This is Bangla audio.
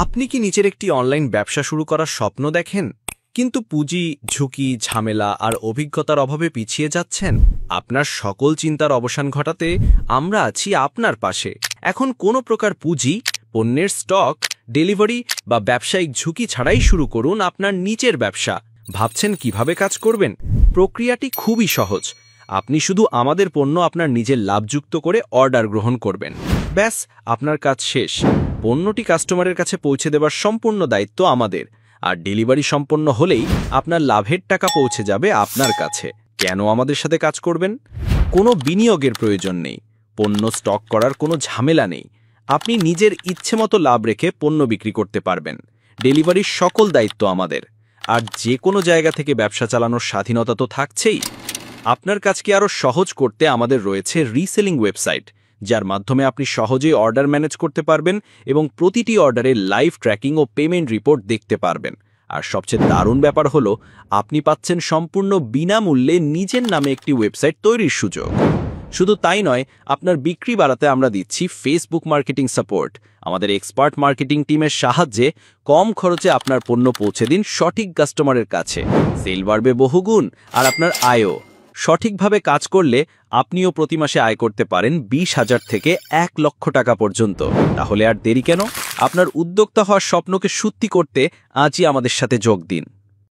আপনি কি নিজের একটি অনলাইন ব্যবসা শুরু করার স্বপ্ন দেখেন, কিন্তু পুঁজি, ঝুঁকি, ঝামেলা আর অভিজ্ঞতার অভাবে পিছিয়ে যাচ্ছেন? আপনার সকল চিন্তার অবসান ঘটাতে আমরা আছি আপনার পাশে। এখন কোনো প্রকার পুঁজি, পণ্যের স্টক, ডেলিভারি বা ব্যবসায়িক ঝুঁকি ছাড়াই শুরু করুন আপনার নিজের ব্যবসা। ভাবছেন কিভাবে কাজ করবেন? প্রক্রিয়াটি খুবই সহজ। আপনি শুধু আমাদের পণ্য আপনার নিজের লাভযুক্ত করে অর্ডার গ্রহণ করবেন। ব্যাস, আপনার কাজ শেষ। পণ্যটি কাস্টমারের কাছে পৌঁছে দেওয়ার সম্পূর্ণ দায়িত্ব আমাদের, আর ডেলিভারি সম্পন্ন হলেই আপনার লাভের টাকা পৌঁছে যাবে আপনার কাছে। কেন আমাদের সাথে কাজ করবেন? কোনো বিনিয়োগের প্রয়োজন নেই, পণ্য স্টক করার কোনো ঝামেলা নেই। আপনি নিজের ইচ্ছেমতো লাভ রেখে পণ্য বিক্রি করতে পারবেন। ডেলিভারির সকল দায়িত্ব আমাদের, আর যে কোনো জায়গা থেকে ব্যবসা চালানোর স্বাধীনতা তো থাকছেই। আপনার কাজকে আরও সহজ করতে আমাদের রয়েছে রিসেলিং ওয়েবসাইট, যার মাধ্যমে আপনি সহজেই অর্ডার ম্যানেজ করতে পারবেন এবং প্রতিটি অর্ডারের লাইভ ট্র্যাকিং ও পেমেন্ট রিপোর্ট দেখতে পারবেন। আর সবচেয়ে দারুণ ব্যাপার হলো, আপনি পাচ্ছেন সম্পূর্ণ বিনামূল্যে নিজের নামে একটি ওয়েবসাইট তৈরির সুযোগ। শুধু তাই নয়, আপনার বিক্রি বাড়াতে আমরা দিচ্ছি ফেসবুক মার্কেটিং সাপোর্ট। আমাদের এক্সপার্ট মার্কেটিং টিমের সাহায্যে কম খরচে আপনার পণ্য পৌঁছে দিন সঠিক কাস্টমারের কাছে। সেল বাড়বে বহুগুণ, আর আপনার আয়ও। সঠিকভাবে কাজ করলে আপনিও প্রতি মাসে আয় করতে পারেন 20,000 থেকে 1 লক্ষ টাকা পর্যন্ত। তাহলে আর দেরি কেন? আপনার উদ্যোক্তা হওয়ার স্বপ্নকে সত্যি করতে আজই আমাদের সাথে যোগ দিন।